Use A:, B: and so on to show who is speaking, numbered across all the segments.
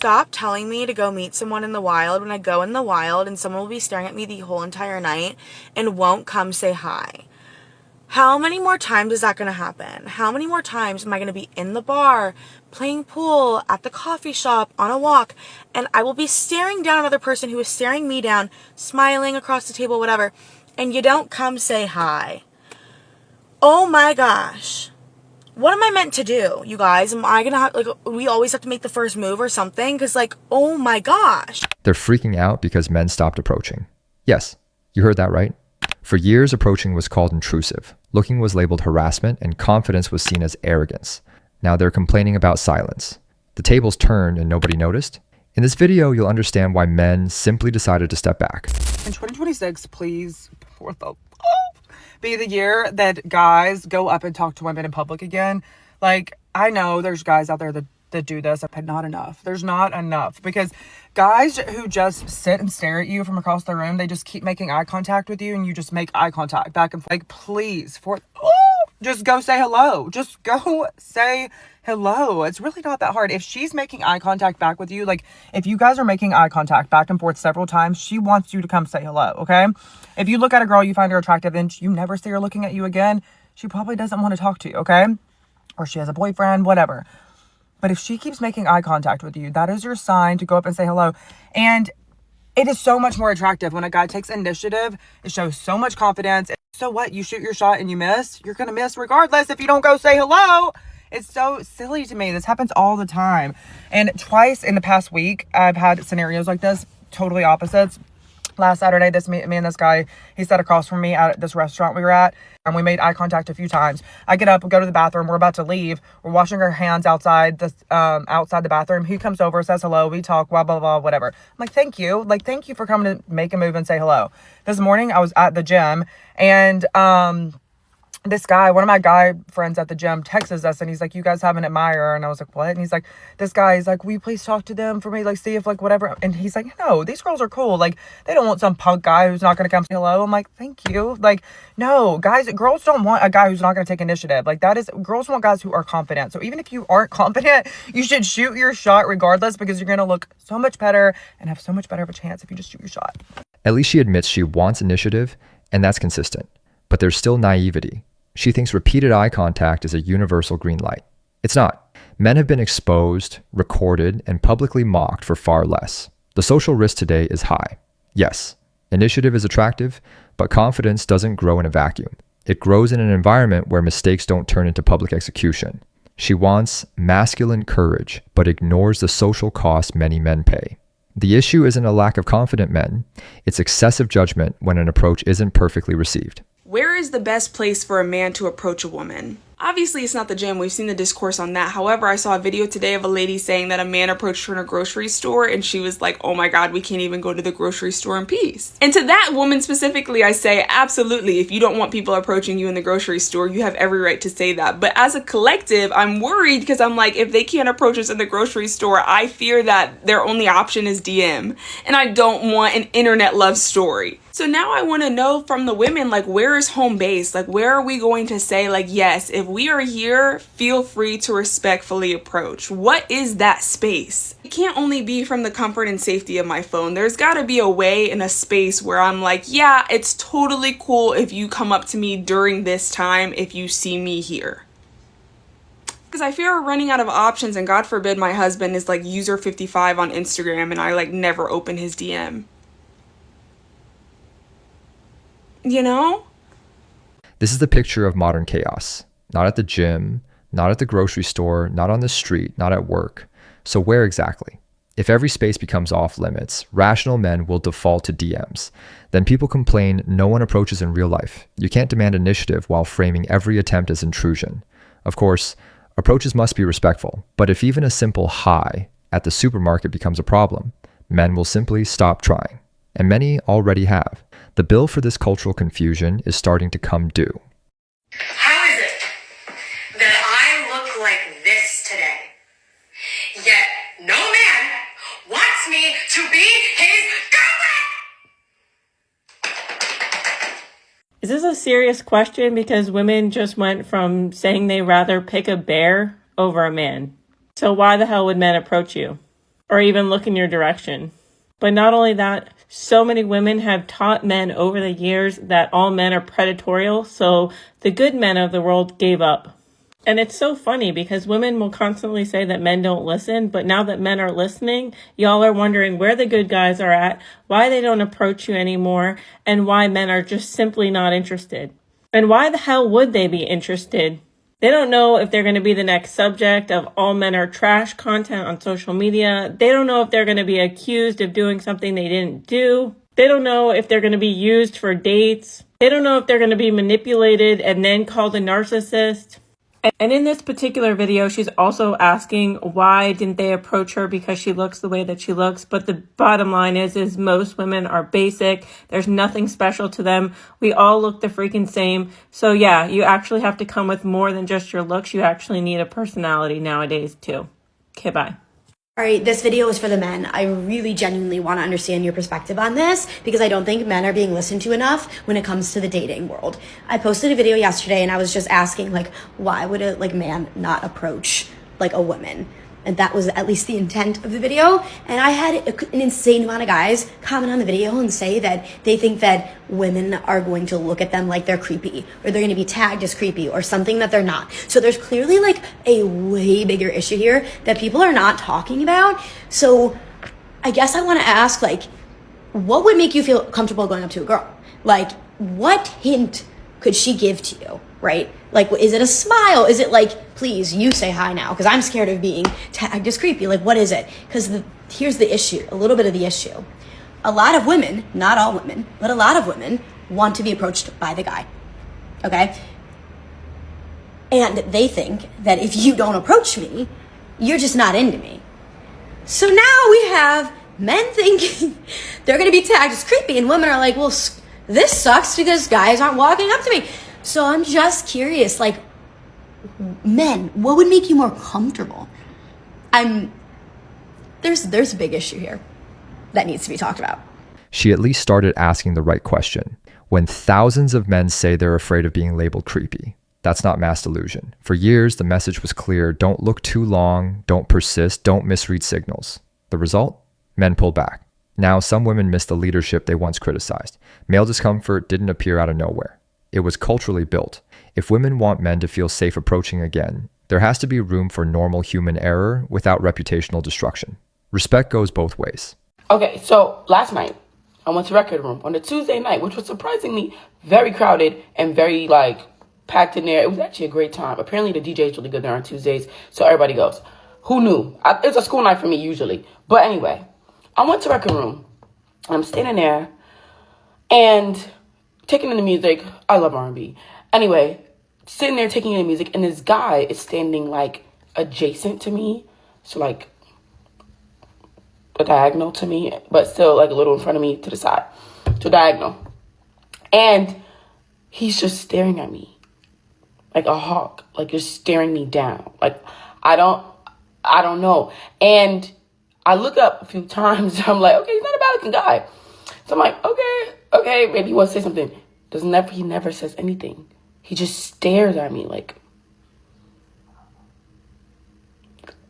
A: stop telling me to go meet someone in the wild when I go in the wild and someone will be staring at me the whole entire night and won't come say hi? How many more times is that going to happen? How many more times am I going to be in the bar, playing pool, at the coffee shop, on a walk, and I will be staring down another person who is staring me down, smiling across the table, whatever, and you don't come say hi? Oh my gosh. What am I meant to do, you guys? Am I gonna have, we always have to make the first move or something? Because, oh my gosh.
B: They're freaking out because men stopped approaching. Yes, you heard that right. For years, approaching was called intrusive. Looking was labeled harassment, and confidence was seen as arrogance. Now they're complaining about silence. The tables turned and nobody noticed. In this video, you'll understand why men simply decided to step back.
C: In 2026, please, for the love, be the year that guys go up and talk to women in public again. I know there's guys out there that do this, but not enough. There's not enough, because guys who just sit and stare at you from across the room, they just keep making eye contact with you, and you just make eye contact back and forth. Please, just go say hello. Just go say hello. It's really not that hard. If she's making eye contact back with you, if you guys are making eye contact back and forth several times, she wants you to come say hello, okay? If you look at a girl, you find her attractive, and you never see her looking at you again, she probably doesn't want to talk to you, okay? Or she has a boyfriend, whatever. But if she keeps making eye contact with you, that is your sign to go up and say hello. And it is so much more attractive when a guy takes initiative. It shows so much confidence. So what? You shoot your shot and you miss? You're going to miss regardless if you don't go say hello. It's so silly to me. This happens all the time. And twice in the past week, I've had scenarios like this, totally opposites. Last Saturday, me and this guy, he sat across from me at this restaurant we were at, and we made eye contact a few times. I get up, we go to the bathroom, we're about to leave. We're washing our hands outside the bathroom. He comes over, says hello, we talk, blah, blah, blah, whatever. I'm like, thank you. Thank you for coming to make a move and say hello. This morning, I was at the gym, and this guy, one of my guy friends at the gym, texts us, and he's like, you guys have an admirer? And I was like, what? And he's like, this guy, he's like, will you please talk to them for me? See if whatever. And he's like, no, these girls are cool. They don't want some punk guy who's not going to come say hello. I'm like, thank you. No, girls don't want a guy who's not going to take initiative. Girls want guys who are confident. So even if you aren't confident, you should shoot your shot regardless, because you're going to look so much better and have so much better of a chance if you just shoot your shot.
B: At least she admits she wants initiative, and that's consistent. But there's still naivety. She thinks repeated eye contact is a universal green light. It's not. Men have been exposed, recorded, and publicly mocked for far less. The social risk today is high. Yes, initiative is attractive, but confidence doesn't grow in a vacuum. It grows in an environment where mistakes don't turn into public execution. She wants masculine courage, but ignores the social cost many men pay. The issue isn't a lack of confident men, it's excessive judgment when an approach isn't perfectly received.
D: Where is the best place for a man to approach a woman? Obviously, it's not the gym. We've seen the discourse on that. However, I saw a video today of a lady saying that a man approached her in a grocery store, and she was like, oh my God, we can't even go to the grocery store in peace. And to that woman specifically, I say, absolutely. If you don't want people approaching you in the grocery store, you have every right to say that. But as a collective, I'm worried, because I'm like, if they can't approach us in the grocery store, I fear that their only option is DM. And I don't want an internet love story. So now I want to know from the women, where is home base? Where are we going to say, yes, if we are here, feel free to respectfully approach? What is that space? It can't only be from the comfort and safety of my phone. There's got to be a way in a space where I'm like, yeah, it's totally cool if you come up to me during this time if you see me here. Because I fear we're running out of options, and God forbid my husband is user 55 on Instagram and I never open his DM. You know?
B: This is the picture of modern chaos. Not at the gym, not at the grocery store, not on the street, not at work. So where exactly? If every space becomes off limits, rational men will default to DMs. Then people complain no one approaches in real life. You can't demand initiative while framing every attempt as intrusion. Of course, approaches must be respectful, but if even a simple hi at the supermarket becomes a problem, men will simply stop trying. And many already have. The bill for this cultural confusion is starting to come due.
E: How is it that I look like this today, yet no man wants me to be his girlfriend?
F: Is this a serious question? Because women just went from saying they rather pick a bear over a man. So why the hell would men approach you? or even look in your direction. But not only that, so many women have taught men over the years that all men are predatorial, so the good men of the world gave up. And it's so funny because women will constantly say that men don't listen, but now that men are listening, y'all are wondering where the good guys are at, why they don't approach you anymore, and why men are just simply not interested. And why the hell would they be interested? They don't know if they're going to be the next subject of all men are trash content on social media. They don't know if they're going to be accused of doing something they didn't do. They don't know if they're going to be used for dates. They don't know if they're going to be manipulated and then called a narcissist. And in this particular video, she's also asking why didn't they approach her because she looks the way that she looks. But the bottom line is most women are basic. There's nothing special to them. We all look the freaking same. So yeah, you actually have to come with more than just your looks. You actually need a personality nowadays too. Okay, bye.
G: All right, this video is for the men. I really genuinely want to understand your perspective on this because I don't think men are being listened to enough when it comes to the dating world. I posted a video yesterday and I was just asking like, why would a man not approach like a woman? And that was at least the intent of the video. And I had an insane amount of guys comment on the video and say that they think that women are going to look at them like they're creepy or they're going to be tagged as creepy or something that they're not. So there's clearly like a way bigger issue here that people are not talking about. So I guess I want to ask, like, what would make you feel comfortable going up to a girl? Like, what hint could she give to you, right? Like, is it a smile? Is it like, please, you say hi now, because I'm scared of being tagged as creepy? Like, what is it? Because here's the issue, a little bit of the issue. A lot of women, not all women, but a lot of women want to be approached by the guy, okay? And they think that if you don't approach me, you're just not into me. So now we have men thinking they're going to be tagged as creepy, and women are like, well, this sucks because guys aren't walking up to me. So I'm just curious, like, men, what would make you more comfortable? There's a big issue here that needs to be talked about.
B: She at least started asking the right question. When thousands of men say they're afraid of being labeled creepy, that's not mass delusion. For years, the message was clear: don't look too long, don't persist, don't misread signals. The result? Men pulled back. Now, some women miss the leadership they once criticized. Male discomfort didn't appear out of nowhere. It was culturally built. If women want men to feel safe approaching again, there has to be room for normal human error without reputational destruction. Respect goes both ways.
H: Okay, so last night, I went to Record Room on a Tuesday night, which was surprisingly very crowded and very, packed in there. It was actually a great time. Apparently, the DJ is really good there on Tuesdays, so everybody goes. Who knew? It's a school night for me usually. But anyway, I went to Record Room. I'm standing there and taking in the music. I love R&B. Anyway, sitting there taking in the music, and this guy is standing, adjacent to me. So, a diagonal to me, but still, a little in front of me to the side. So, diagonal. And he's just staring at me like a hawk, just staring me down. I don't know. And I look up a few times. I'm like, okay, he's not a bad looking guy. So I'm like, okay, maybe he wants to say something. He never says anything. He just stares at me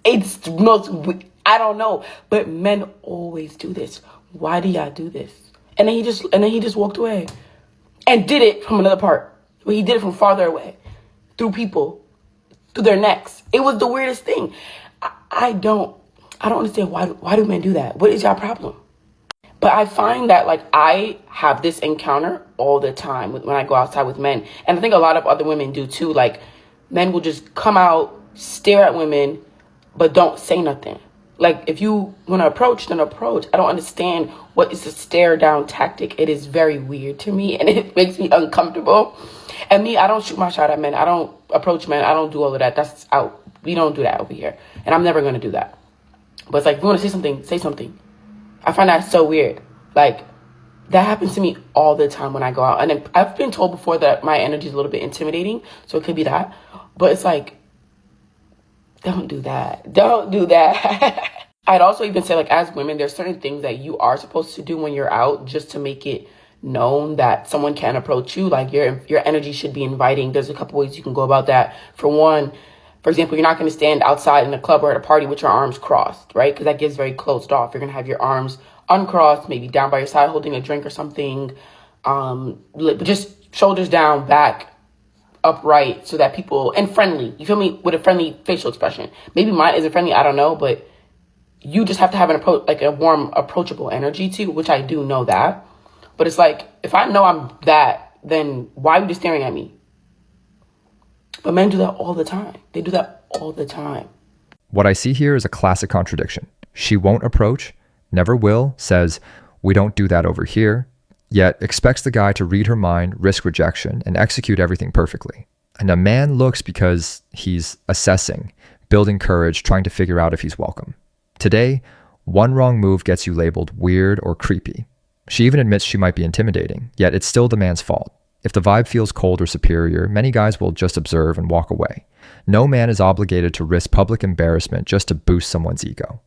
H: it's the most, I don't know, but men always do this. Why do y'all do this? And then he just walked away and did it from another part. But he did it from farther away, through people, through their necks. It was the weirdest thing. I don't understand why do men do that? What is your problem? But I find that I have this encounter all the time when I go outside with men. And I think a lot of other women do too. Men will just come out, stare at women, but don't say nothing. If you want to approach, then approach. I don't understand what is the stare down tactic. It is very weird to me and it makes me uncomfortable. And me, I don't shoot my shot at men. I don't approach men. I don't do all of that. That's out. We don't do that over here. And I'm never going to do that. But it's if you want to say something, say something. I find that so weird. That happens to me all the time when I go out. And then I've been told before that my energy is a little bit intimidating. So it could be that. But it's don't do that. Don't do that. I'd also even say, as women, there's certain things that you are supposed to do when you're out just to make it known that someone can approach you. Your energy should be inviting. There's a couple ways you can go about that. For one, For example, you're not going to stand outside in a club or at a party with your arms crossed, right? Because that gets very closed off. You're going to have your arms uncrossed, maybe down by your side holding a drink or something. Just shoulders down, back, upright, so that people, and friendly, you feel me, with a friendly facial expression. Maybe mine isn't friendly, I don't know, but you just have to have an approach, like a warm, approachable energy too, which I do know that. But it's like, if I know I'm that, then why are you just staring at me? But men do that all the time. They do that all the time.
B: What I see here is a classic contradiction. She won't approach, never will, says, we don't do that over here, yet expects the guy to read her mind, risk rejection, and execute everything perfectly. And a man looks because he's assessing, building courage, trying to figure out if he's welcome. Today, one wrong move gets you labeled weird or creepy. She even admits she might be intimidating, yet it's still the man's fault. If the vibe feels cold or superior, many guys will just observe and walk away. No man is obligated to risk public embarrassment just to boost someone's ego.